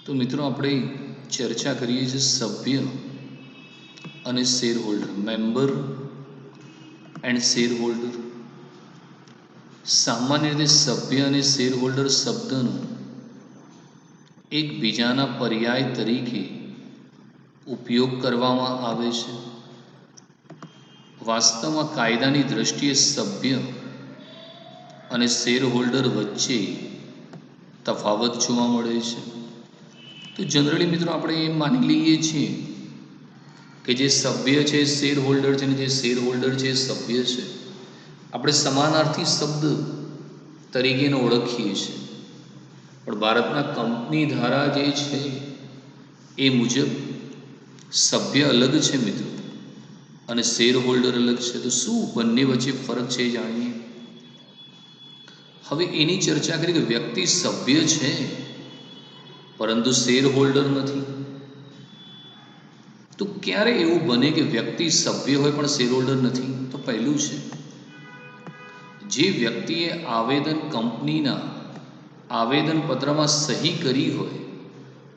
તો મિત્રો આપણે ચર્ચા કરીએ છીએ સભ્ય અને share holder, member and share holder. સામાન્ય રીતે સભ્ય અને શેર હોલ્ડર શબ્દનો એકબીજાના પર્યાય તરીકે ઉપયોગ કરવામાં આવે છે. વાસ્તવમાં કાયદાની દ્રષ્ટિએ સભ્ય અને શેર હોલ્ડર વચ્ચે તફાવત જોવા મળે છે. તો જનરલી મિત્રો આપણે એમ માની લઈએ છીએ કે જે સભ્ય છે શેર હોલ્ડર છે, અને જે શેર હોલ્ડર છે એ સભ્ય છે. આપણે સમાનાર્થી શબ્દ તરીકે એને ઓળખીએ છીએ. પણ ભારતના કંપની ધારા જે છે એ મુજબ સભ્ય અલગ છે મિત્રો, અને શેર હોલ્ડર અલગ છે. તો શું બંને વચ્ચે ફરક છે એ જાણીએ. હવે એની ચર્ચા કરી કે વ્યક્તિ સભ્ય છે પરંતુ શેર હોલ્ડર નથી. તો ક્યારે એવું બને કે વ્યક્તિ સભ્ય હોય પણ શેર હોલ્ડર નથી? તો પહેલું છે, જે વ્યક્તિએ આવેદન કંપનીના આવેદનપત્રમાં સહી કરી હોય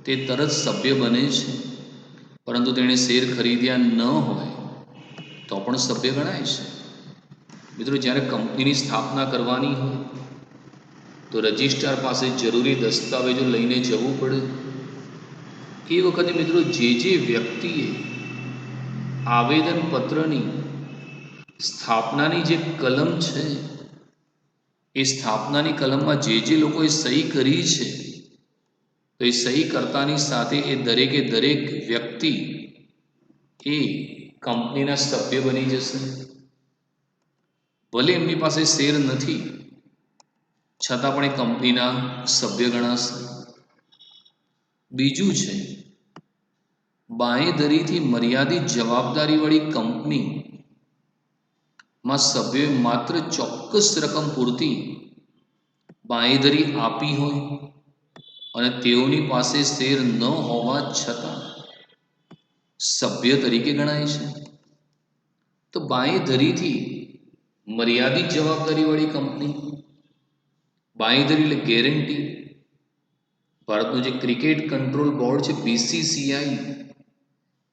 તે તરત સભ્ય બને છે, પરંતુ તેણે શેર ખરીદ્યા ન હોય તો પણ સભ્ય ગણાય છે. મિત્રો, જ્યારે કંપનીની સ્થાપના કરવાની હોય તો રજિસ્ટ્રાર પાસે જરૂરી દસ્તાવેજો લઈને જવું પડે. એ વખતે મિત્રો જે વ્યક્તિએ આવેદનપત્રની સ્થાપનાની જે કલમ છે એ સ્થાપનાની કલમમાં જે લોકોએ સહી કરી છે, તો એ સહી કરતાની સાથે એ દરેક વ્યક્તિ એ કંપનીના સભ્ય બની જશે. ભલે એમની પાસે શેર નથી છતાં પણ એ કંપનીના સભ્ય ગણાશે. બીજું છે, બાંહેધરીથી મર્યાદિત જવાબદારીવાળી કંપનીમાં સભ્યોએ માત્ર ચોક્કસ રકમ પૂરતી બાંહેધરી આપી હોય અને તેઓની પાસે શેર ન હોવા છતાં સભ્ય તરીકે ગણાય છે. તો બાંહેધરીથી મર્યાદિત જવાબદારીવાળી કંપની, બાંહેધરી એટલે ગેરંટી. ભારતનું જે ક્રિકેટ કંટ્રોલ બોર્ડ છે BCCI,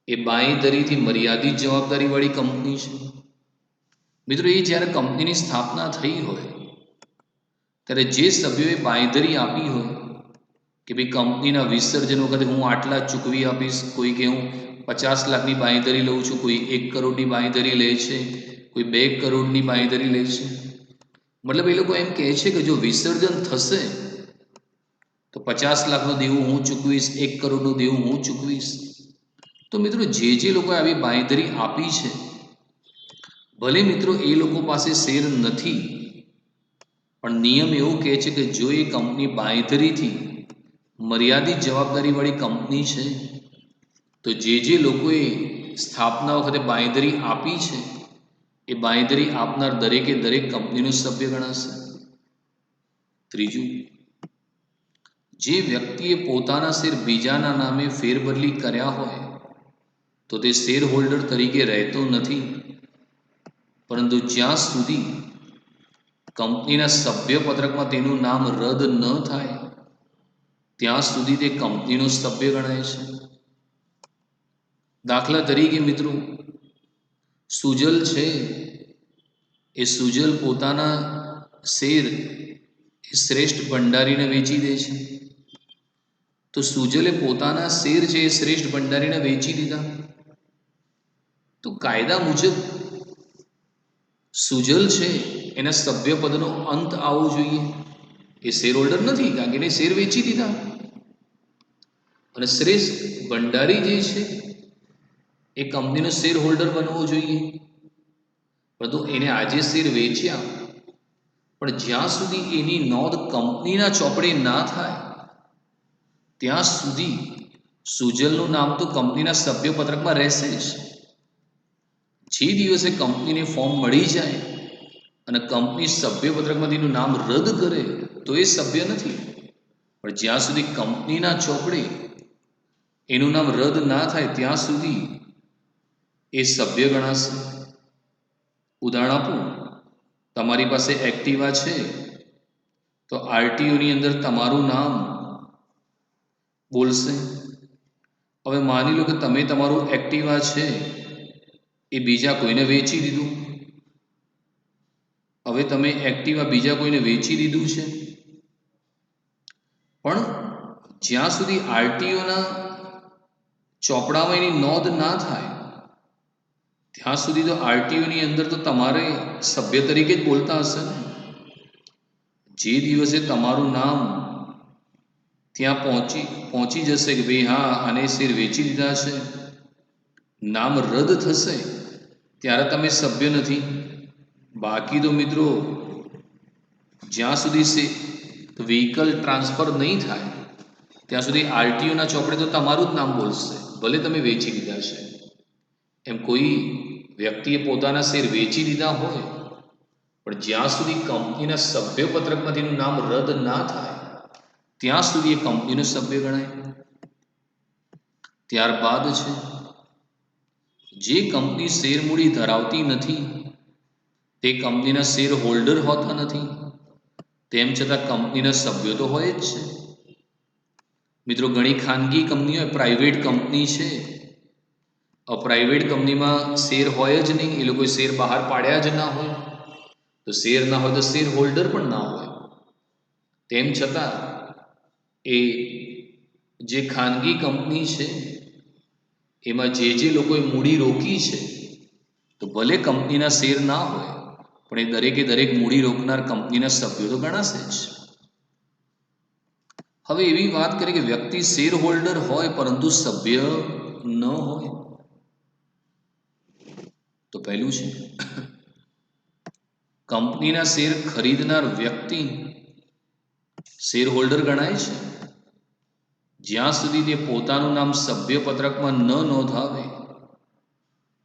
એ બાંહેધરીથી મર્યાદિત જવાબદારીવાળી કંપની છે. મિત્રો, એ જ્યારે કંપનીની સ્થાપના થઈ હોય ત્યારે જે સભ્યોએ બાંહેધરી આપી હોય કે ભાઈ કંપનીના વિસર્જન વખતે હું આટલા ચૂકવી આપીશ, કોઈ કે હું 50 લાખની બાંહેધરી લઉં છું, કોઈ 1 કરોડની બાંહેધરી લે છે, કોઈ 2 કરોડની બાંહેધરી લે છે. મતલબ એ લોકો એમ કહે છે કે જો વિસર્જન થશે તો 50 લાખનું દેવું હું ચૂકવીશ, 1 કરોડનું દેવું હું ચૂકવીશ. તો મિત્રો જે લોકોએ આવી બાંહેધરી આપી છે, ભલે મિત્રો એ લોકો પાસે શેર નથી, પણ નિયમ એવું કહે છે કે જો એ કંપની બાંહેધરીથી મર્યાદિત જવાબદારીવાળી કંપની છે, તો જે લોકોએ સ્થાપના વખતે બાંહેધરી આપી છે એ બાંહેધરી આપનાર દરેક કંપનીનો સભ્ય ગણાશે. ત્રીજું, જે વ્યક્તિએ પોતાના શેર બીજાના નામે ફેરબદલી કર્યા હોય તો તે શેર હોલ્ડર તરીકે રહેતો નથી, પરંતુ જ્યાં સુધી કંપનીના સભ્યપત્રકમાં તેનું નામ રદ ન થાય ત્યાં સુધી તે કંપનીનો સભ્ય ગણાય છે. દાખલા તરીકે મિત્રો, સુજલ છે, એ સુજલ પોતાના શેર એ શ્રેષ્ઠ ભંડારીને વેચી દે છે. તો સુજલે પોતાના શેર છે એ શ્રેષ્ઠ ભંડારીને વેચી દીધા. તો કાયદા મુજબ સુજલ છે એના સભ્યપદનો અંત આવવો જોઈએ. એ શેર હોલ્ડર નથી, કારણ કે એને શેર વેચી દીધા. અને શ્રેષ્ઠ ભંડારી જે છે એ કંપનીનો શેર હોલ્ડર બનવો જોઈએ. પરંતુ એને આજે શેર વેચ્યા, પણ જ્યાં સુધી એની નોંધ કંપનીના ચોપડે ના થાય ત્યાં સુધી સુજલનું નામ તો કંપનીના સભ્યપત્રકમાં રહેશે જ. જે દિવસે કંપનીને ફોર્મ મળી જાય અને કંપની સભ્યપત્રકમાં તેનું નામ રદ કરે તો એ સભ્ય નથી, પણ જ્યાં સુધી કંપનીના ચોપડે એનું નામ રદ ના થાય ત્યાં સુધી એ સભ્ય ગણાશે. ઉદાહરણ આપું, તમારી પાસે એક્ટિવા છે, તો RTOની અંદર તમારું નામ બોલશે. હવે માની લો કે તમે તમારું એક્ટિવા છે એ બીજા કોઈને વેચી દીધું. હવે તમે એક્ટિવા બીજા કોઈને વેચી દીધું છે, પણ જ્યાં સુધી આરટીઓના ચોપડામાં એની નોંધ ના થાય ત્યાં સુધી તો આરટીઓની અંદર તો તમારે સભ્ય તરીકે જ બોલતા હશે ને. જે દિવસે તમારું નામ ત્યાં પહોંચી જશે કે ભાઈ હા આને શેર વેચી દીધા છે, નામ રદ થશે, ત્યારે તમે સભ્ય નથી. બાકી તો મિત્રો જ્યાં સુધી વ્હીકલ ટ્રાન્સફર નહીં થાય ત્યાં સુધી આરટીઓના ચોપડે તો તમારું જ નામ બોલશે, ભલે તમે વેચી દીધા છે. એમ કોઈ વ્યક્તિએ પોતાના શેર વેચી દીધા હોય, પણ જ્યાં સુધી કંપનીના સભ્યપત્રકમાંથી એનું નામ રદ ના થાય ત્યાં સુધી એ કંપનીનો સભ્ય ગણાય. ત્યારબાદ છે જે કંપની શેર મૂડી ધરાવતી નથી તે કંપનીના શેર હોલ્ડર હોતા નથી, તેમ છતાં કંપનીના સભ્યો તો હોય જ છે. મિત્રો ઘણી ખાનગી કંપનીઓ પ્રાઇવેટ કંપની છે, પ્રાઇવેટ કંપનીમાં શેર હોય જ નહીં, એ લોકોએ શેર બહાર પાડ્યા જ ના હોય, તો શેર ના હોય તો શેર હોલ્ડર પણ ના હોય. તેમ છતાં એ જે ખાનગી કંપની છે એમાં જે લોકોએ મૂડી રોકી છે, તો ભલે કંપનીના શેર ના હોય પણ એ દરેક મૂડી રોકનાર કંપનીના સભ્યો તો ગણાશે જ. હવે એવી વાત કરીએ કે વ્યક્તિ શેર હોલ્ડર હોય પરંતુ સભ્ય ન હોય, તો પહેલું છે કંપનીના શેર ખરીદનાર વ્યક્તિ શેર હોલ્ડર ગણાય છે જ્યાં સુધી તે પોતાનું નામ સભ્યપત્રકમાં ન નોંધાવે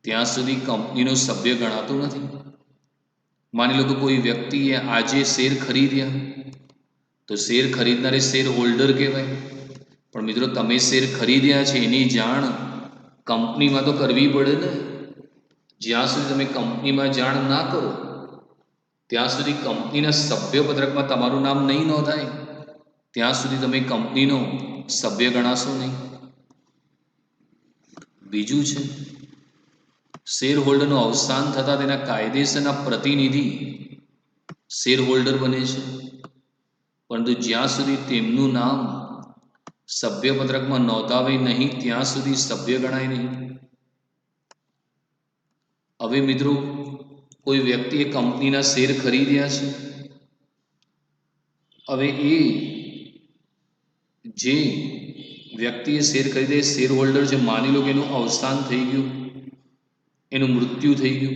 ત્યાં સુધી કંપનીનો સભ્ય ગણાતો નથી. માની લો કે કોઈ વ્યક્તિએ આજે શેર ખરીદ્યા તો શેર ખરીદનારે શેર હોલ્ડર કહેવાય, પણ મિત્રો તમે શેર ખરીદ્યા છે એની જાણ કંપનીમાં તો કરવી પડે ને. જ્યાં સુધી તમે કંપનીમાં જાણ ના કરો ત્યાં સુધી કંપનીના સભ્યપત્રકમાં તમારું નામ નહીં નોંધાય ત્યાં સુધી તમે કંપનીનો સભ્ય ગણાશો નહીં. બીજું છે શેર હોલ્ડરનું અવસાન થતાં તેના કાયદેસરના પ્રતિનિધિ શેર હોલ્ડર બને છે, પરંતુ જ્યાં સુધી તેમનું નામ સભ્યપત્રકમાં નોંધાવે નહીં ત્યાં સુધી સભ્ય ગણાય નહીં. હવે મિત્રો કોઈ વ્યક્તિએ કંપનીના શેર ખરીદ્યા છે, હવે એ જે વ્યક્તિએ શેર ખરીદે શેર હોલ્ડર છે, માની લો કે એનું અવસાન થઈ ગયું, એનું મૃત્યુ થઈ ગયું.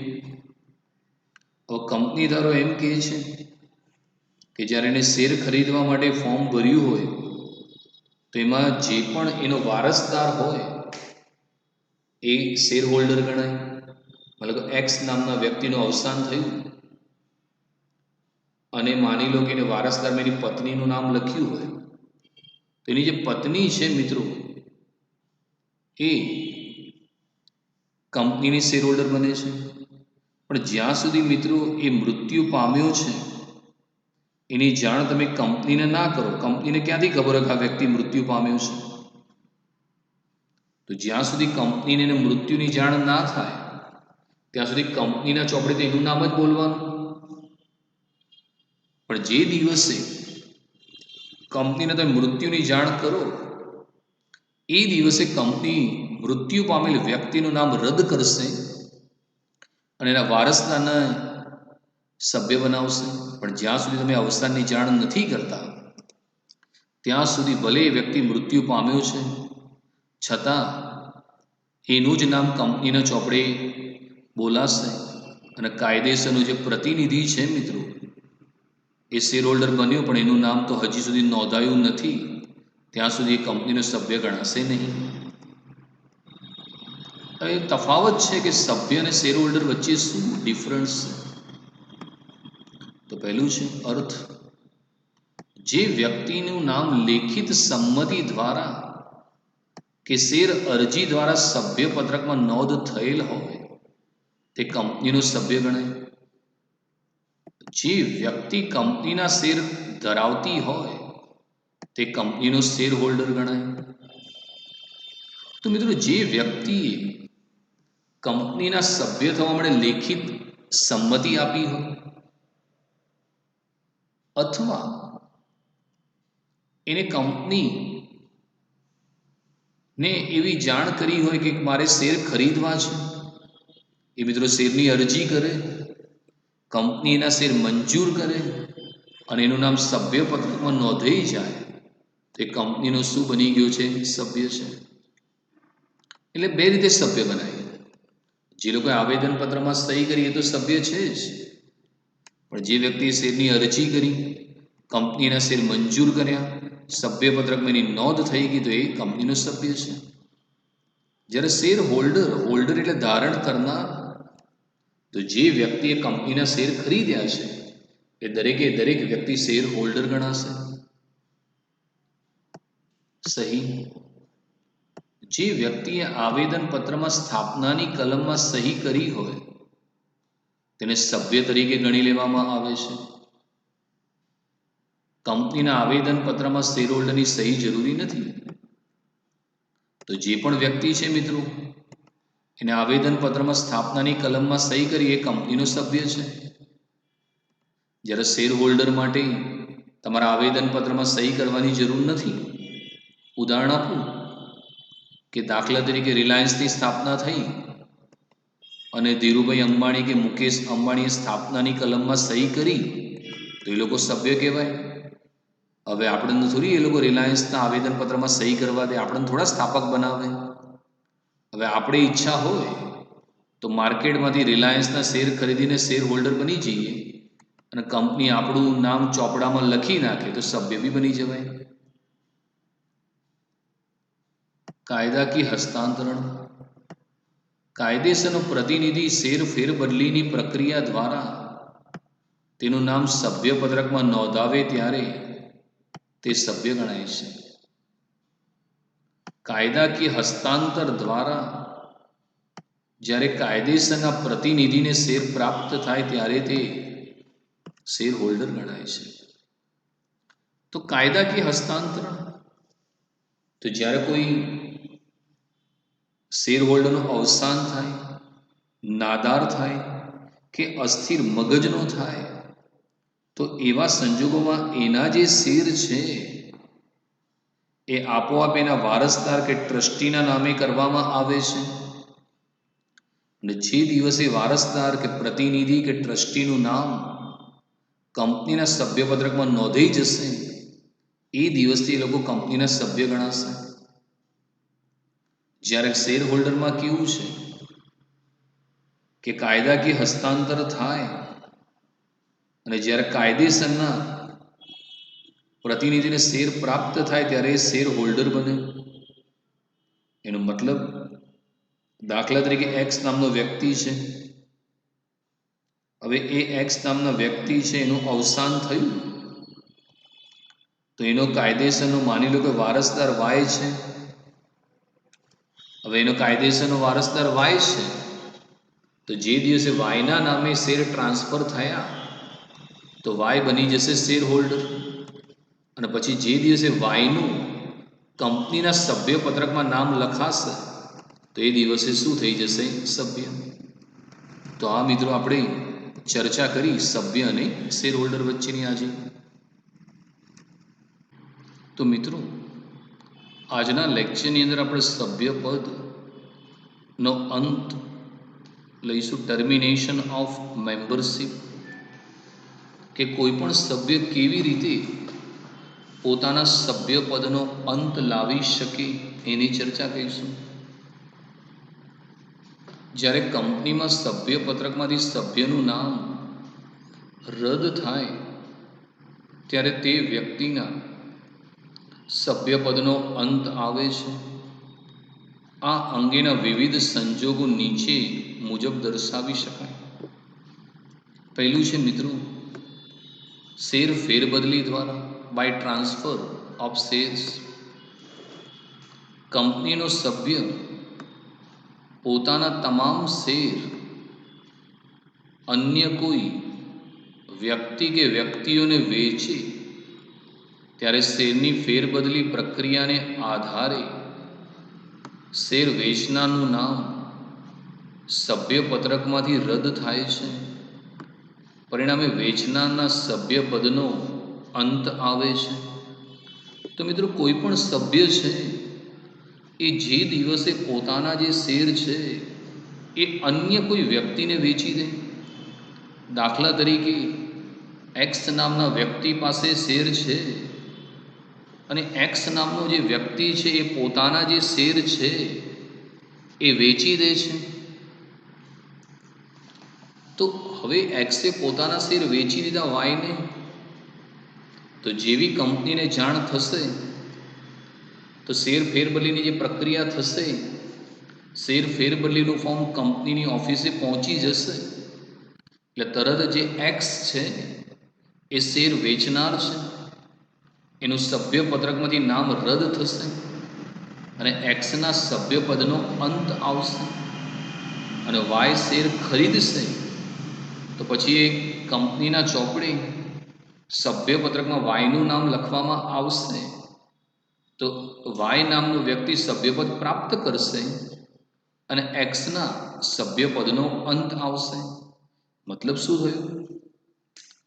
હવે કંપની ધારો એમ કહે છે કે જ્યારે એને શેર ખરીદવા માટે ફોર્મ ભર્યું હોય તો એમાં જે પણ એનો વારસદાર હોય એ શેર હોલ્ડર ગણાય. મતલબ એક્સ નામના વ્યક્તિનું અવસાન થયું અને માની લો કે એને વારસદારમાં એની પત્નીનું નામ લખ્યું હોય તો એની જે પત્ની છે મિત્રો એ કંપનીની શેર હોલ્ડર બને છે. પણ જ્યાં સુધી મિત્રો એ મૃત્યુ પામ્યો છે એની જાણ તમે કંપનીને ના કરો, કંપનીને ક્યાંથી ખબર હોય કે આ વ્યક્તિ મૃત્યુ પામ્યો છે? તો જ્યાં સુધી કંપનીને મૃત્યુની જાણ ના થાય ત્યાં સુધી કંપનીના ચોપડે તો એનું નામ જ બોલવાનું. પણ જે દિવસે કંપનીને તમે મૃત્યુની જાણ કરો એ દિવસે કંપની મૃત્યુ પામેલ વ્યક્તિનું નામ રદ કરશે અને એના વારસદારને સભ્ય બનાવશે. પણ જ્યાં સુધી તમે અવસાનની જાણ નથી કરતા ત્યાં સુધી ભલે એ વ્યક્તિ મૃત્યુ પામ્યો છે છતાં એનું જ નામ કંપનીના ચોપડે બોલાશે અને કાયદેસરનું જે પ્રતિનિધિ છે મિત્રો એ શેર હોલ્ડર બન્યો પણ એનું નામ તો હજી સુધી નોંધાયું નથી ત્યાં સુધી એ કંપનીનો સભ્ય ગણાશે નહીં. એ તફાવત છે કે સભ્ય અને શેર હોલ્ડર વચ્ચે શું ડિફરન્સ છે? તો પહેલું છે અર્થ. જે વ્યક્તિનું નામ લેખિત સંમતિ દ્વારા કે શેર અરજી દ્વારા સભ્યપત્રકમાં નોંધ થયેલ હોય તે કંપનીનો સભ્ય ગણાય. જે વ્યક્તિ કંપનીના શેર ધરાવતી હોય તે કંપનીનો શેર હોલ્ડર ગણાય. તો મિત્રો, જે વ્યક્તિએ કંપનીના સભ્ય થવા માટે લેખિત સંમતિ આપી હોય અથવા એને કંપની ને એવી જાણ કરી હોય કે મારે શેર ખરીદવા છે, એ મિત્રો શેરની અરજી કરે, કંપની એના શેર મંજૂર કરે અને એનું નામ સભ્ય પત્રકમાં નોંધાઈ જાય તો એ કંપનીનો શું બની ગયો છે? સભ્ય છે. એટલે બે રીતે સભ્ય બનાય. જે લોકોએ આવેદનપત્રમાં સહી કરી એ તો સભ્ય છે જ, પણ જે વ્યક્તિએ શેરની અરજી કરી, કંપનીના શેર મંજૂર કર્યા, સભ્ય પત્રકમાં એની નોંધ થઈ ગઈ તો એ કંપનીનો સભ્ય છે. જ્યારે શેર હોલ્ડર, હોલ્ડર એટલે ધારણ કરનાર, તો જે વ્યક્તિએ કંપનીના શેર ખરીદ્યા છે એ દરેક વ્યક્તિ શેર હોલ્ડર ગણાશે. સહી. જે વ્યક્તિએ આવેદનપત્રમાં સ્થાપનાની કલમમાં સહી કરી હોય તેને સભ્ય તરીકે ગણી લેવામાં આવે છે. કંપનીના આવેદનપત્રમાં શેર હોલ્ડરની સહી જરૂરી નથી. તો જે પણ વ્યક્તિ છે મિત્રો, એને આવેદનપત્રમાં સ્થાપનાની કલમમાં સહી કરી એ કંપનીનો સભ્ય છે. જ્યારે શેર હોલ્ડર માટે તમારા આવેદનપત્રમાં સહી કરવાની જરૂર નથી. ઉદાહરણ આપું કે દાખલા તરીકે રિલાયન્સની સ્થાપના થઈ અને ધીરુભાઈ અંબાણી કે મુકેશ અંબાણીએ સ્થાપનાની કલમમાં સહી કરી તો એ લોકો સભ્ય કહેવાય. હવે આપણને થોડી એ લોકો રિલાયન્સના આવેદનપત્રમાં સહી કરવા દે, આપણને થોડા સ્થાપક બનાવે. હવે આપણે ઈચ્છા હોય તો માર્કેટમાંથી રિલાયન્સના શેર ખરીદીને શેર હોલ્ડર બની જઈએ અને કંપની આપણું નામ ચોપડામાં લખી નાખે તો સભ્ય બી બની જવાય. કાયદાકીય હસ્તાંતરણ. કાયદેસરનો પ્રતિનિધિ શેર ફેરબદલીની પ્રક્રિયા દ્વારા તેનું નામ સભ્ય પત્રકમાં નોંધાવે ત્યારે તે સભ્ય ગણાય છે. કાયદાકીય હસ્તાંતર દ્વારા જ્યારે કાયદેસરના પ્રતિનિધિને શેર પ્રાપ્ત થાય ત્યારે તે શેર હોલ્ડર ગણાય છે. તો કાયદાકીય હસ્તાંતરણ, તો જ્યારે કોઈ શેર હોલ્ડરનું અવસાન થાય, નાદાર થાય કે અસ્થિર મગજનો થાય તો એવા સંજોગોમાં એના જે શેર છે એ આપોઆપ એના વારસદાર કે ટ્રસ્ટીના નામે કરવામાં આવે છે. અને જે દિવસે વારસદાર કે પ્રતિનિધિ કે ટ્રસ્ટીનું નામ કંપનીના સભ્યપત્રકમાં નોંધાઈ જશે એ દિવસથી એ લોકો કંપનીના સભ્ય ગણાશે. જ્યારે શેર હોલ્ડરમાં કેવું છે કે કાયદાકીય હસ્તાંતર થાય અને જ્યારે કાયદેસરના પ્રતિનિધિને શેર પ્રાપ્ત થાય ત્યારે એ શેર હોલ્ડર બને. એનો મતલબ, દાખલા તરીકે એક્સ નામનો વ્યક્તિ છે. હવે એ એક્સ નામના વ્યક્તિ છે, એનું અવસાન થયું તો એનો કાયદેસરનો માની લો કે વારસદાર વાય છે. હવે એનો કાયદેસરનો વારસદાર વાય છે તો જે દિવસે વાયના નામે શેર ટ્રાન્સફર થયા તો વાય બની જશે શેર હોલ્ડર. અને પછી જે દિવસે વાયનું કંપનીના સભ્ય પત્રકમાં નામ લખાશે તો એ દિવસે શું થઈ જશે? સભ્ય. તો આ મિત્રો આપણે ચર્ચા કરી સભ્ય અને શેર હોલ્ડર વચ્ચેની આજે. તો મિત્રો, આજના લેક્ચરની અંદર આપણે સભ્ય પદનો અંત લઈશું, ટર્મિનેશન ઓફ મેમ્બરશીપ, કે કોઈ પણ સભ્ય કેવી રીતે પોતાના સભ્ય પદનો અંત લાવી શકે એની ચર્ચા કરીશું. જ્યારે કંપનીમાં સભ્ય પત્રકમાંથી સભ્યનું નામ રદ થાય ત્યારે તે વ્યક્તિના સભ્યપદનો અંત આવે છે. આ અંગેના વિવિધ સંજોગો નીચે મુજબ દર્શાવી શકાય. પહેલું છે મિત્રો, શેર ફેરબદલી દ્વારા, બાય ટ્રાન્સફર ઓફ શેર્સ. કંપનીનો સભ્ય પોતાના તમામ શેર અન્ય કોઈ વ્યક્તિ કે વ્યક્તિઓને વેચે ત્યારે શેરની ફેરબદલી પ્રક્રિયાને આધારે શેર વેચનારનું નામ સભ્યપત્રકમાંથી રદ થાય છે. પરિણામે વેચનારના સભ્યપદનો અંત આવે છે. તો મિત્રો, કોઈ પણ સભ્ય છે એ જે દિવસે પોતાના જે શેર છે એ અન્ય કોઈ વ્યક્તિને વેચી દે, દાખલા તરીકે એક્સ નામના વ્યક્તિ પાસે શેર છે અને એક્સ નામનો જે વ્યક્તિ છે એ પોતાના જે શેર છે એ વેચી દે છે, તો હવે એક્સે પોતાના શેર વેચી દીધા વાયને, તો જેવી કંપનીને જાણ થશે તો શેર ફેરબદલીની જે પ્રક્રિયા થશે, શેર ફેરબદલીનું ફોર્મ કંપનીની ઓફિસે પહોંચી જશે, એટલે તરત જે એક્સ છે એ શેર વેચનાર છે, એનું સભ્યપત્રકમાંથી નામ રદ થશે અને એક્સના સભ્યપદનો અંત આવશે અને વાય શેર ખરીદશે. તો પછી એ કંપનીના ચોપડે સભ્યપત્રકમાં વાયનું નામ લખવામાં આવશે, તો વાય નામનો વ્યક્તિ સભ્યપદ પ્રાપ્ત કરશે અને એક્સના સભ્યપદનો અંત આવશે. મતલબ શું થયું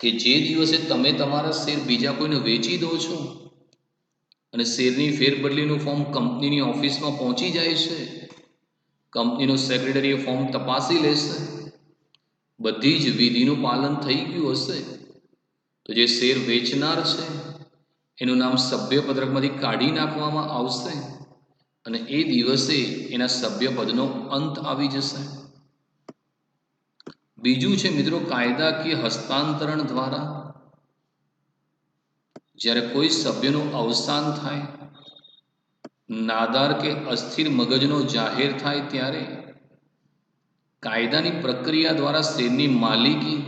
કે જે દિવસે તમે તમારા શેર બીજા કોઈને વેચી દો છો અને શેરની ફેરબદલીનું ફોર્મ કંપનીની ઓફિસમાં પહોંચી જાય છે, કંપનીનો સેક્રેટરી એ ફોર્મ તપાસી લેશે, બધી જ વિધિનું પાલન થઈ ગયું હશે, તો જે શેર વેચનાર છે એનું નામ સભ્યપત્રકમાંથી કાઢી નાખવામાં આવશે અને એ દિવસે એના સભ્યપદનો અંત આવી જશે. બીજું છે મિત્રો, કાયદાકીય હસ્તાંતરણ દ્વારા જ્યારે કોઈ સભ્યનું અવસાન થાય, નાદાર કે અસ્થિર મગજનો જાહેર થાય, ત્યારે કાયદાની પ્રક્રિયા દ્વારા શેરની માલિકી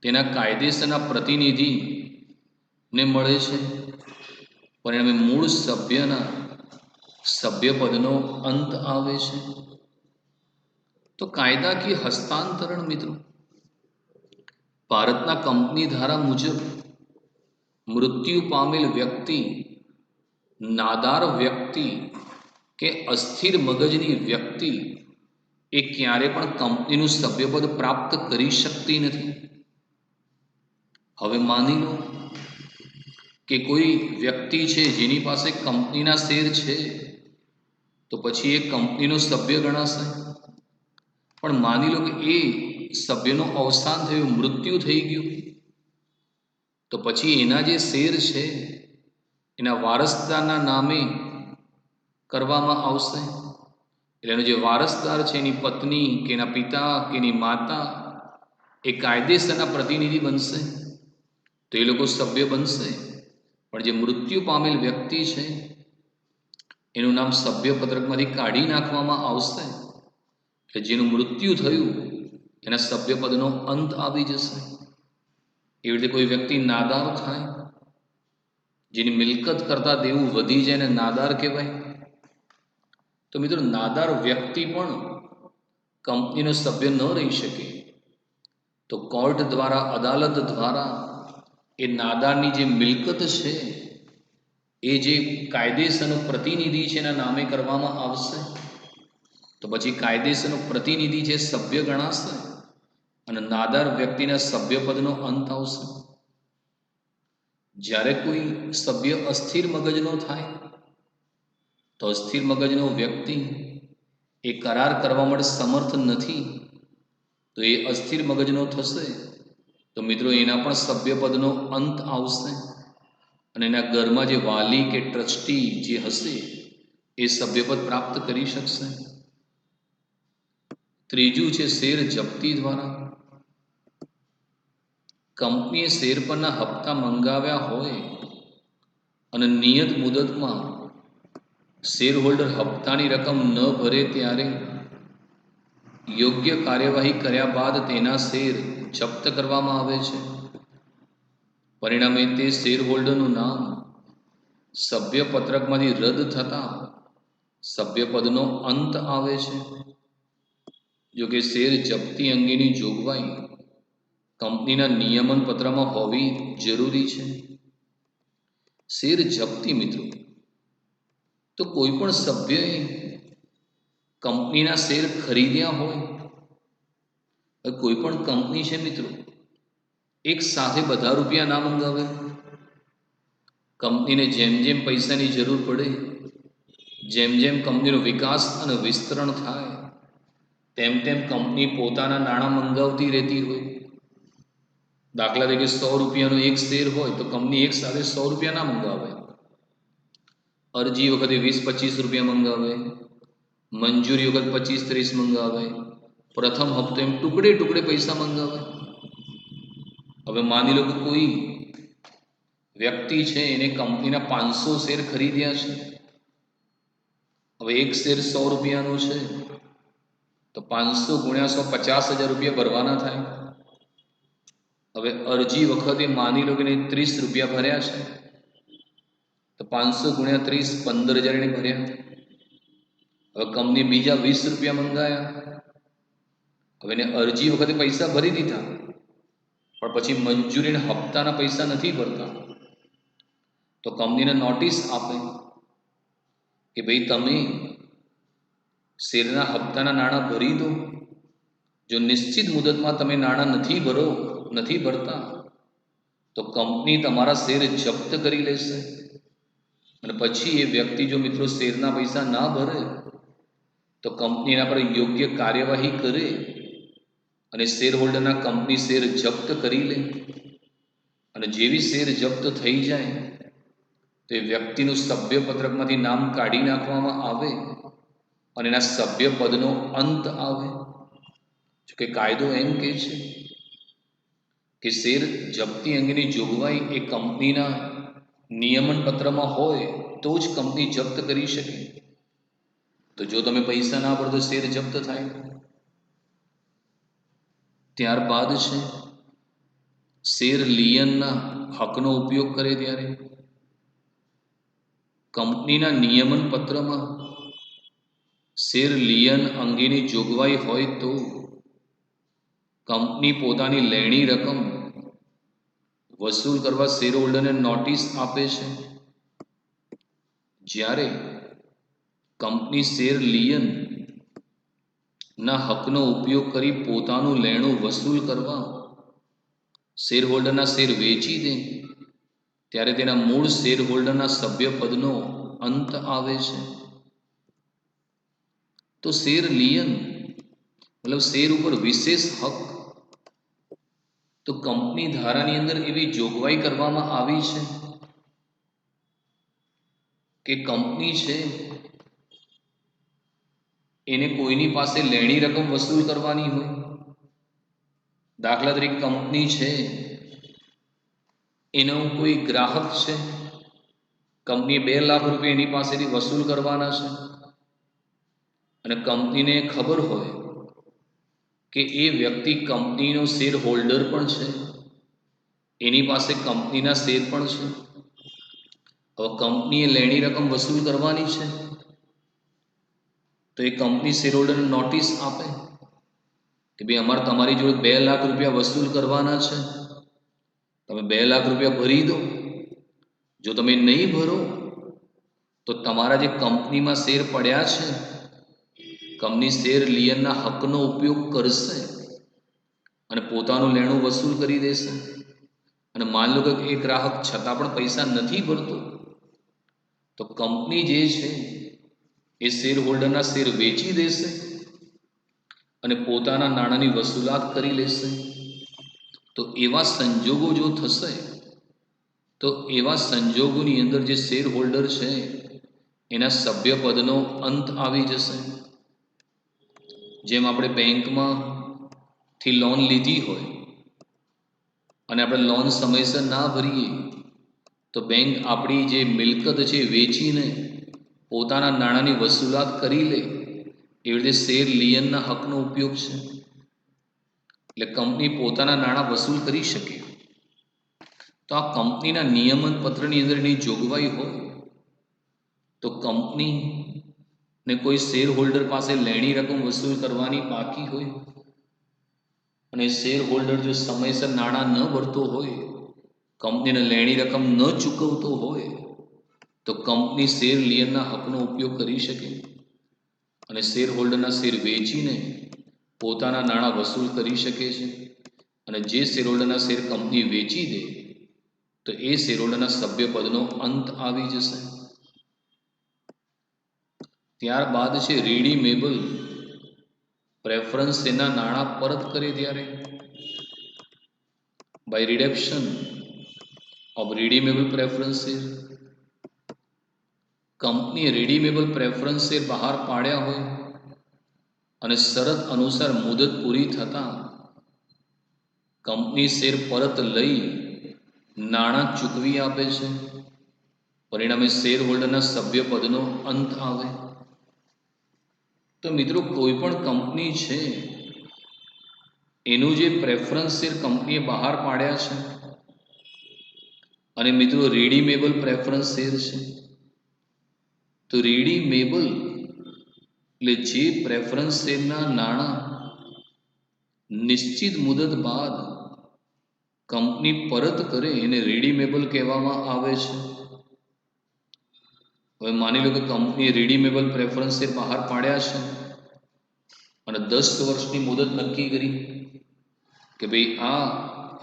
તેના કાયદેસરના પ્રતિનિધિને મળે છે. પરિણામે મૂળ સભ્યના સભ્યપદનો અંત આવે છે. તો કાયદાકીય હસ્તાંતરણ મિત્રો, ભારતના કંપની ધારા મુજબ મૃત્યુ પામેલ વ્યક્તિ, નાદાર વ્યક્તિ કે અસ્થિર મગજની વ્યક્તિ એ ક્યારે પણ કંપનીનું સભ્યપદ પ્રાપ્ત કરી શકતી નથી. હવે માની લો કે કોઈ વ્યક્તિ છે જેની પાસે કંપનીના શેર છે, તો પછી એ કંપનીનો સભ્ય ગણાશે. પણ માની લો કે એ સભ્યનું અવસાન થયું, મૃત્યુ થઈ ગયું, તો પછી એના જે શેર છે એના વારસદારના નામે કરવામાં આવશે. એટલે એનો જે વારસદાર છે, એની પત્ની કે એના પિતા કે એની માતા, એ કાયદેસરના પ્રતિનિધિ બનશે, તો એ લોકો સભ્ય બનશે. પણ જે મૃત્યુ પામેલ વ્યક્તિ છે એનું નામ સભ્યપત્રકમાંથી કાઢી નાખવામાં આવશે, એટલે જેનું મૃત્યુ થયું એના સભ્યપદનો અંત આવી જશે. એવી રીતે કોઈ વ્યક્તિ નાદાર થાય, જેની મિલકત કરતાં દેવું વધી જાય ને નાદાર કહેવાય. તો મિત્રો, નાદાર વ્યક્તિ પણ કંપનીનો સભ્ય ન રહી શકે, તો કોર્ટ દ્વારા, અદાલત દ્વારા એ નાદારની જે મિલકત છે એ જે કાયદેસરનો પ્રતિનિધિ છે એના નામે કરવામાં આવશે. તો પછી કાયદેસરનો પ્રતિનિધિ જે સભ્ય ગણાશે અને નાદાર વ્યક્તિના સભ્યપદનો અંત આવશે. જ્યારે કોઈ સભ્ય અસ્થિર મગજનો થાય, તો અસ્થિર મગજનો વ્યક્તિ એ કરાર કરવા માટે સમર્થ નથી, તો એ અસ્થિર મગજનો થશે, તો મિત્રો એના પણ સભ્યપદનો અંત આવશે અને એના ઘરમાં જે વાલી કે ટ્રસ્ટી જે હશે એ સભ્યપદ પ્રાપ્ત કરી શકશે. ત્રીજું છે શેર જપ્તી દ્વારા. કંપનીએ શેર પરના હપ્તા મંગાવ્યા હોય અને નિયત મુદતમાં શેર હોલ્ડર હપ્તાની રકમ ન ભરે, ત્યારે યોગ્ય કાર્યવાહી કર્યા બાદ તેના શેર જપ્ત કરવામાં આવે છે. પરિણામે તે શેર હોલ્ડરનું નામ સભ્યપત્રકમાંથી રદ થતાં સભ્યપદનો અંત આવે છે. જો કે શેર જપ્તી અંગેની જોગવાઈ કંપનીના નિયમન પત્રમાં હોવી જરૂરી છે. શેર જપ્તી મિત્રો, તો કોઈ પણ સભ્યએ કંપનીના શેર ખરીદ્યા હોય, કોઈ પણ કંપની છે મિત્રો, એક સાથે બધા રૂપિયા ના મંગાવે. કંપનીને જેમ જેમ પૈસાની જરૂર પડે, જેમ જેમ કંપનીનો વિકાસ અને વિસ્તરણ થાય, તેમ તેમ કંપની પોતાના નાણાં મંગાવતી રહેતી હોય. દાખલા તરીકે 100 રૂપિયાનો એક શેર હોય તો કંપની એક સાથે 100 રૂપિયા ના મંગાવે. અરજી વખતે 20-25 રૂપિયા મંગાવે, મંજૂરી વખત 25-30 મંગાવે, પ્રથમ હપ્તો એમ ટુકડે ટુકડે પૈસા મંગાવે. હવે માની લો કે કોઈ વ્યક્તિ છે, એને કંપનીના 500 શેર ખરીદ્યા છે. હવે એક શેર 100 રૂપિયાનો છે, તો 500 ગુણ્યા 100 50,000 રૂપિયા ભરવાના થાય. હવે અરજી વખતે માની લો કે 30 રૂપિયા ભર્યા છે, તો 500 ગુણ્યા 30 15,000 એને ભર્યા. હવે કંપની બીજા 20 રૂપિયા મંગાયા. હવે એને અરજી વખતે પૈસા ભરી દીધા, પણ પછી મંજૂરીના હપ્તાના પૈસા નથી ભરતા, તો કંપનીને નોટિસ આપે કે ભાઈ તમે શેરના હપ્તાના નાણાં ભરી દો. જો નિશ્ચિત મુદતમાં તમે નાણાં નથી ભરતા, તો કંપની તમારા શેર જપ્ત કરી લેશે. અને પછી એ વ્યક્તિ જો મિત્રો શેરના પૈસા ના ભરે, તો કંપની એના પર યોગ્ય કાર્યવાહી કરે અને શેર હોલ્ડરના કંપની શેર જપ્ત કરી લે. અને જેવી શેર જપ્ત થઈ જાય, તો એ વ્યક્તિનું સભ્યપત્રકમાંથી નામ કાઢી નાખવામાં આવે અને એના સભ્યપદનો અંત આવે. જોકે કાયદો એમ કહે છે કે શેર જપ્તી અંગેની જોગવાઈ એ કંપનીના નિયમન પત્રમાં હોય તો જ કંપની જપ્ત કરી શકે. તો જો તમે પૈસા ના ભરો તો શેર જપ્ત થાય. ત્યારબાદ છે શેર લિયનના હકનો ઉપયોગ કરે ત્યારે કંપનીના નિયમન પત્રમાં શેર લિયન અંગેની જોગવાઈ હોય તો કંપની પોતાની લેણી રકમ વસૂલ કરવા શેર હોલ્ડરને નોટિસ આપે છે. જ્યારે કંપની શેર લિયન ના હકનો ઉપયોગ કરી પોતાનું લેણું વસૂલ કરવા શેર હોલ્ડરના શેર વેચી દે, ત્યારે તેના મૂળ શેર હોલ્ડરના સભ્યપદનો અંત આવે છે. તો શેર લિયન મતલબ શેર ઉપર વિશેષ હક, તો કંપની ધારાની અંદર એવી જોગવાઈ કરવામાં આવી છે કે કંપની છે એને કોઈની પાસે લેણી રકમ વસૂલ કરવાની હોય. દાખલા તરીકે કંપની છે, એનો કોઈ ગ્રાહક છે, કંપની 2 લાખ રૂપિયા એની પાસેથી વસૂલ કરવાના છે, અને કંપનીને ખબર હોય કે એ વ્યક્તિ કંપનીનો શેર હોલ્ડર પણ છે, એની પાસે કંપનીના શેર પણ છે. હવે કંપનીએ લેણી રકમ વસૂલ કરવાની છે, તો એ કંપની શેર હોલ્ડરને નોટિસ આપે કે ભાઈ અમારે તમારી જોડે 2 લાખ રૂપિયા વસૂલ કરવાના છે, તમે 2 લાખ રૂપિયા ભરી દો. જો તમે નહીં ભરો તો તમારા જે કંપનીમાં શેર પડ્યા છે, કંપની શેર લિયનના હકનો ઉપયોગ કરશે અને પોતાનું લેણું વસૂલ કરી દેશે. અને માન લો કે એ ગ્રાહક છતાં પણ પૈસા નથી ભરતો, તો કંપની જે છે એ શેર હોલ્ડરના શેર વેચી દેશે અને પોતાના નાણાંની વસૂલાત કરી લેશે. તો એવા સંજોગો જો થશે, તો એવા સંજોગોની અંદર જે શેર હોલ્ડર છે એના સભ્યપદનો અંત આવી જશે. જેમ આપણે બેંકમાંથી લોન લીધી હોય અને આપણે લોન સમયસર ના ભરીએ, તો બેંક આપણી જે મિલકત છે વેચીને પોતાના નાણાંની વસૂલાત કરી લે. એવી રીતે શેર લિયનના હકનો ઉપયોગ છે. એટલે કંપની પોતાના નાણાં વસૂલ કરી શકે. તો આ કંપનીના નિયમન પત્રની અંદર એની જોગવાઈ હોય, તો કંપનીને કોઈ શેર હોલ્ડર પાસે લેણી રકમ વસૂલ કરવાની બાકી હોય અને શેર હોલ્ડર જો સમયસર નાણાં ન ભરતો હોય, કંપનીને લેણી રકમ ન ચૂકવતો હોય તો કંપની શેર લીયરના હકનો ઉપયોગ કરી શકે અને શેર હોલ્ડરના શેર વેચીને પોતાના નાણાં વસૂલ કરી શકે છે. અને જે શેર હોલ્ડરના શેર કંપની વેચી દે તો એ શેર હોલ્ડરના સભ્યપદનો અંત આવી જશે. ત્યારબાદ છે રીડીમેબલ પ્રેફરન્સ શેરના નાણાં પરત કરે ત્યારે, બાય રિડેપ્શન ઓફ રીડીમેબલ પ્રેફરન્સ શેર. કંપનીએ રીડીમેબલ પ્રેફરન્સ શેર બહાર પાડ્યા હોય અને શરત અનુસાર મુદત પૂરી થતાં કંપની શેર પરત લઈ નાણાં ચૂકવી આપે છે. પરિણામે શેર હોલ્ડરના સભ્યપદનો અંત આવે. તો મિત્રો, કોઈ પણ કંપની છે એનું જે પ્રેફરન્સ શેર કંપનીએ બહાર પાડ્યા છે અને મિત્રો રીડીમેબલ પ્રેફરન્સ શેર છે, તો રીડીમેબલ એટલે જે પ્રેફરન્સ શેરના નાણાં નિશ્ચિત મુદત બાદ કંપની પરત કરે એને રીડીમેબલ કહેવામાં આવે છે. હવે માની લો કે કંપનીએ રીડીમેબલ પ્રેફરન્સ શેર બહાર પાડ્યા છે અને 10 વર્ષની મુદત નક્કી કરી કે ભાઈ આ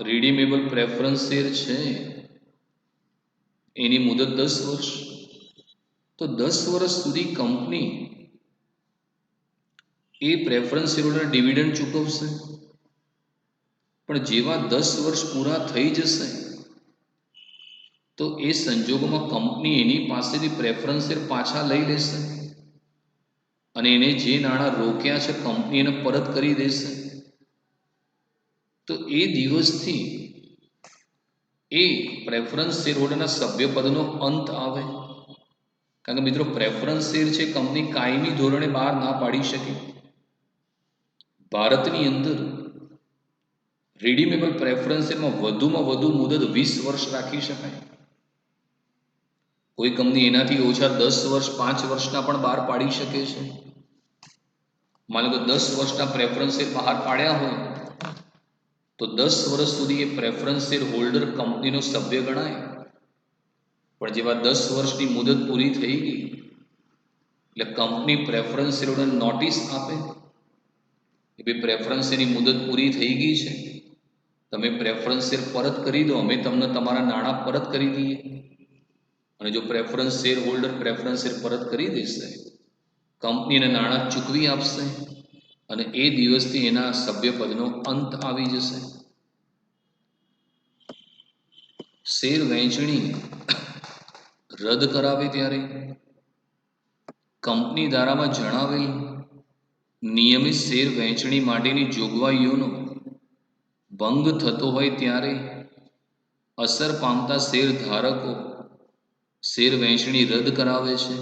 રીડીમેબલ પ્રેફરન્સ શેર છે એની મુદત 10 વર્ષ, તો 10 વર્ષ સુધી કંપની એ પ્રેફરન્સ શેરોના ડિવિડન્ડ ચૂકવશે. પણ જેવા 10 વર્ષ પૂરા થઈ જશે તો એ સંજોગોમાં કંપની એની પાસેથી પ્રેફરન્સ શેર પાછા લઈ લેશે અને એને જે નાણાં રોક્યા છે કંપની એને પરત કરી દેશે. તો એ દિવસથી એ પ્રેફરન્સ શેર હોલ્ડરના સભ્યપદનો અંત આવે. કારણ કે મિત્રો, પ્રેફરન્સ શેર છે કંપની કાયમી ધોરણે બહાર ના પાડી શકે. ભારતની અંદર રીડીમેબલ પ્રેફરન્સ શેરમાં વધુમાં વધુ મુદત 20 વર્ષ રાખી શકાય. કોઈ કંપની એનાથી ઓછા 10 વર્ષ 5 વર્ષના પણ બહાર પાડી શકે છે. માનો કે 10 વર્ષના પ્રેફરન્સ શેર બહાર પાડ્યા હોય તો 10 વર્ષ સુધી એ પ્રેફરન્સ શેર હોલ્ડર કંપનીનો સભ્ય ગણાય. પણ જેવા 10 વર્ષની મુદત પૂરી થઈ ગઈ એટલે કંપની પ્રેફરન્સ શેર હોલ્ડરને નોટિસ આપે કે ભાઈ પ્રેફરન્સ શેરની મુદત પૂરી થઈ ગઈ છે, તમે પ્રેફરન્સ શેર પરત કરી દો, અમે તમને તમારા નાણાં પરત કરી દઈએ. અને જો preference share holder preference share પરત કરી દેશે, કંપનીને નાણાં ચૂકવી આપશે અને એ દિવસથી એના સભ્યપદનો અંત આવી જશે. શેર વહેંચણી રદ કરાવે ત્યારે કંપની ધારામાં જણાવેલ નિયમિત શેર વહેંચણી માટેની જોગવાઈઓનો ભંગ થતો હોય ત્યારે અસર પામતા શેર ધારકો શેર વહેંચણી રદ કરાવે છે,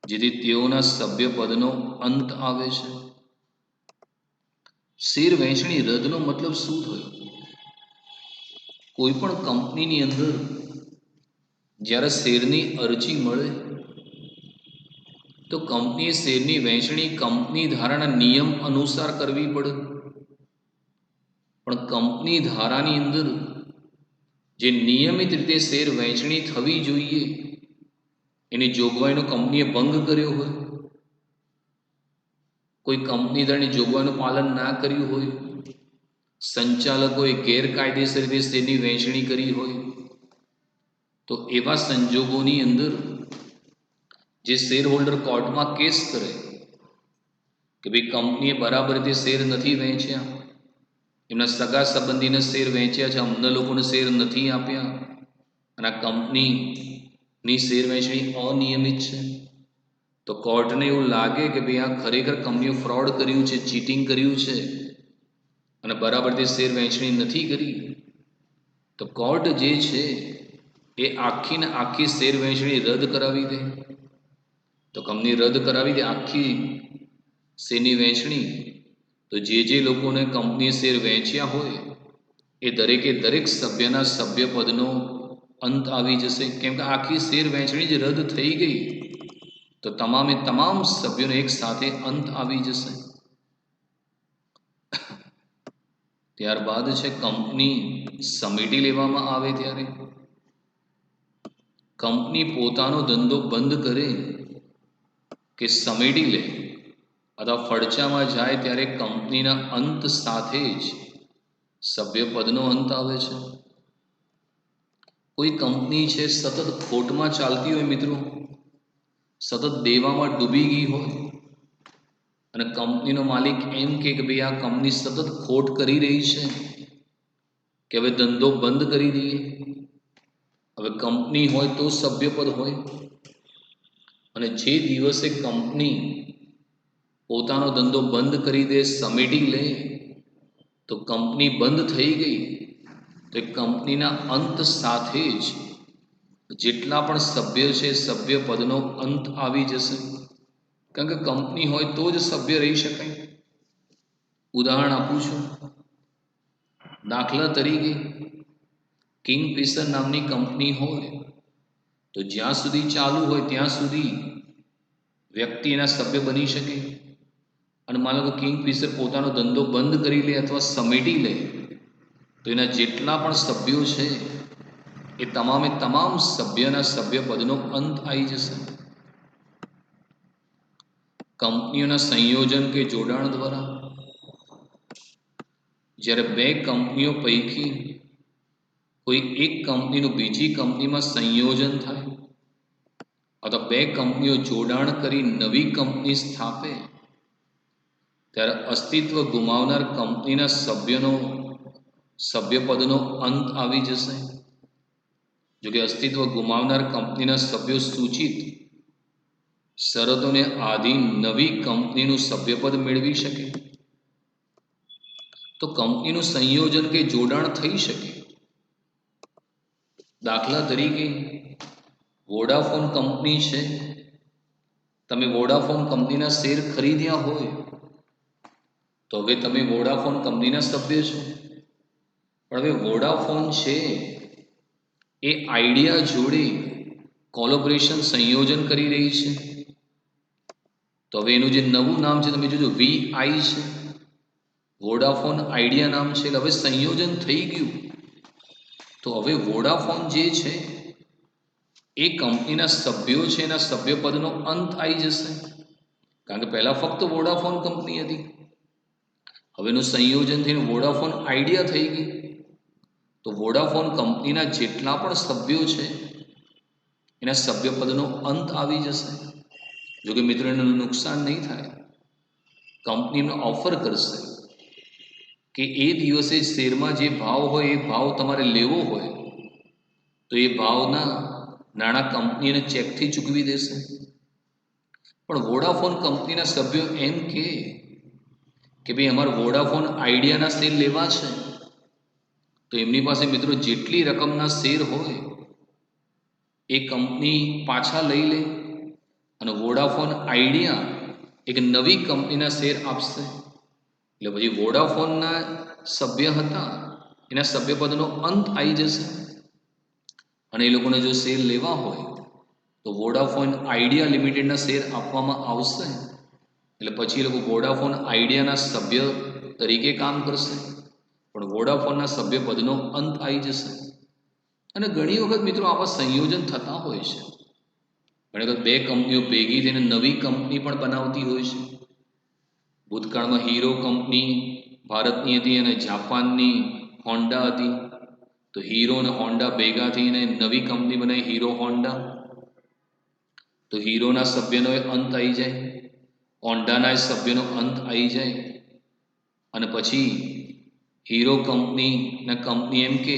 જેથી તેઓના સભ્યપદનો અંત આવે છે. શેર વહેંચણી રદનો મતલબ શું થયો? કોઈ પણ કંપનીની અંદર જ્યારે શેરની અરજી મળે તો કંપનીએ શેરની વહેંચણી કંપની ધારાના નિયમ અનુસાર કરવી પડે. પણ કંપની ધારાની અંદર જે નિયમિત રીતે શેર વહેંચણી થવી જોઈએ એની જોગવાઈનો કંપનીએ ભંગ કર્યો હોય, કોઈ કંપની ધારાની જોગવાઈનું પાલન ના કર્યું હોય, સંચાલકોએ ગેરકાયદેસર રીતે શેરની વહેંચણી કરી હોય, તો એવા સંજોગોની અંદર જે શેર હોલ્ડર કોર્ટમાં કેસ કરે કે ભાઈ કંપનીએ બરાબર રીતે શેર નથી વહેંચ્યા, એમના સગા સંબંધીને શેર વહેંચ્યા છે, અમને લોકોને શેર નથી આપ્યા અને આ કંપનીની શેર વહેંચણી અનિયમિત છે, તો કોર્ટને એવું લાગે કે ભાઈ આ ખરેખર કંપનીએ ફ્રોડ કર્યું છે, ચીટિંગ કર્યું છે અને બરાબર રીતે શેર વહેંચણી નથી કરી, તો કોર્ટ જે છે એ આખીને આખી શેર વહેંચણી રદ કરાવી દે. તો કંપની રદ કરાવી દે આખી શેરની વહેંચણી. તો જે લોકોને કંપનીએ શેર વહેંચ્યા હોય એ દરેકે દરેક સભ્યના સભ્યપદનો અંત આવી જશે. કેમ કે આખી શેર વહેંચણી જ રદ થઈ ગઈ તો તમામે તમામ સભ્યોનો એક સાથે અંત આવી જશે. ત્યારબાદ છે કંપની સમેટી લેવામાં આવે ત્યારે, કંપની પોતાનો ધંધો બંધ કરે કે સમેટી લે અથવા ફડચામાં જાય ત્યારે કંપનીના અંત સાથે જ સભ્યપદનો અંત આવે છે. કોઈ કંપની છે સતત ખોટમાં ચાલતી હોય મિત્રો, સતત દેવામાં ડૂબી ગઈ હોય અને કંપનીનો માલિક એમ કે ભાઈ આ કંપની સતત ખોટ કરી રહી છે કે હવે ધંધો બંધ કરી દઈએ. હવે કંપની હોય તો સભ્યપદ હોય, અને જે દિવસે કંપની પોતાનો ધંધો બંધ કરી દે, સમેટી લે, તો કંપની બંધ થઈ ગઈ તો એ કંપનીના અંત સાથે જ જેટલા પણ સભ્ય છે સભ્યપદનો અંત આવી જશે. કારણ કે કંપની હોય તો જ સભ્ય રહી શકાય. ઉદાહરણ આપું છું. દાખલા તરીકે કિંગફિશર નામની કંપની હોય તો જ્યાં સુધી ચાલુ હોય ત્યાં સુધી વ્યક્તિ એના સભ્ય બની શકે, અને માનો કે કિંગફિશર પોતાનો ધંધો બંધ કરી લે અથવા સમેટી લે તો એના જેટલા પણ સભ્યો છે એ તમામે તમામ સભ્યના સભ્યપદનો અંત આવી જશે. કંપનીઓના સંયોજન કે જોડાણ દ્વારા જ્યારે બે કંપનીઓ પૈકી કોઈ એક કંપનીનું બીજી કંપનીમાં સંયોજન થાય અથવા બે કંપનીઓ જોડાણ કરી નવી કંપની સ્થાપે ત્યારે અસ્તિત્વ ગુમાવનાર કંપનીના સભ્યપદનો અંત આવી જશે. જો કે અસ્તિત્વ ગુમાવનાર કંપનીના સભ્યો સૂચિત શરતોને આધીન નવી કંપનીનું સભ્યપદ મેળવી શકે તો કંપનીનું સંયોજન કે જોડાણ થઈ શકે. દાખલા તરીકે વોડાફોન કંપની છે, તમે વોડાફોન કંપનીના શેર ખરીદ્યા હોય તો હવે તમે વોડાફોન કંપનીના સભ્ય છો. પણ હવે વોડાફોન છે એ આઈડિયા જોડે કોલોબરેશન સંયોજન કરી રહી છે, તો હવે એનું જે નવું નામ છે તમે જોજો VI છે, વોડાફોન આઈડિયા નામ છે. હવે સંયોજન થઈ ગયું તો હવે વોડાફોન જે છે એ કંપનીના સભ્યો છે એના સભ્યપદનો અંત આવી જશે. કારણ કે પહેલા ફક્ત વોડાફોન કંપની હતી, હવેનું સંયોજન થઈને વોડાફોન આઈડિયા થઈ ગઈ તો વોડાફોન કંપનીના જેટલા પણ સભ્યો છે એના સભ્યપદનો અંત આવી જશે. જો કે મિત્રો એનું નુકસાન નહીં થાય. કંપનીને ઓફર કરશે કે એ દિવસે શેરમાં જે ભાવ હોય એ ભાવ તમારે લેવો હોય તો એ ભાવના નાણાં કંપનીને ચેકથી ચૂકવી દેશે. પણ વોડાફોન કંપનીના સભ્યો એમ કે ભાઈ અમારે વોડાફોન આઈડિયાના શેર લેવા છે, તો એમની પાસે મિત્રો જેટલી રકમના શેર હોય એ કંપની પાછા લઈ લે અને વોડાફોન આઈડિયા એક નવી કંપનીના શેર આપશે. એટલે પછી વોડાફોનના સભ્ય હતા એના સભ્યપદનો અંત આવી જશે, અને એ લોકોને જો શેર લેવા હોય તો વોડાફોન આઈડિયા લિમિટેડના શેર આપવામાં આવશે. એટલે પછી એ લોકો વોડાફોન આઈડિયાના સભ્ય તરીકે કામ કરશે, પણ વોડાફોનના સભ્યપદનો અંત આવી જશે. અને ઘણી વખત મિત્રો આવા સંયોજન થતા હોય છે. ઘણી વખત બે કંપનીઓ ભેગી થઈને નવી કંપની પણ બનાવતી હોય છે. ભૂતકાળમાં હીરો કંપની ભારતની હતી અને જાપાનની હોન્ડા હતી, તો હીરો અને હોન્ડા ભેગા થઈને નવી કંપની બનાવી હીરો હોન્ડા. તો હીરોના સભ્યનો અંત આવી જાય, હોન્ડાના સભ્યનો અંત આવી જાય, અને પછી હીરો કંપની એમ કે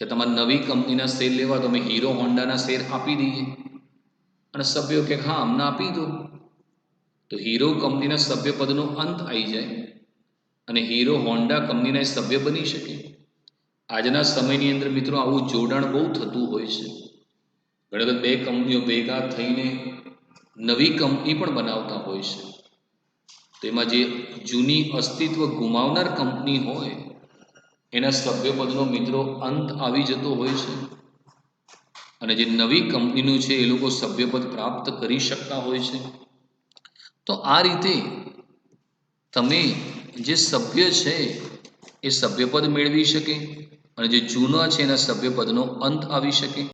તમારે નવી કંપનીના શેર લેવા તો અમે હીરો હોન્ડાના શેર આપી દઈએ, અને સભ્યો કે હા અમને આપી દો. તો હીરો કંપનીના સભ્યપદનો અંત આવી જાય અને હીરો હોન્ડા કંપનીના સભ્ય બની શકે. આજના સમયની અંદર મિત્રો આવું જોડાણ બહુ થતું હોય છે. ઘણી વખત બે કંપનીઓ ભેગા થઈને નવી કંપની પણ બનાવતા હોય છે. તેમાં જે જૂની અસ્તિત્વ ગુમાવનાર કંપની હોય એના સભ્યપદનો મિત્રો અંત આવી જતો હોય છે, અને જે નવી કંપનીનું છે એ લોકો સભ્યપદ પ્રાપ્ત કરી શકતા હોય છે. તો આ રીતે તમે જે સભ્ય છે એ સભ્યપદ મેળવી શકે અને જે જૂના છે એના સભ્યપદનો અંત આવી શકે.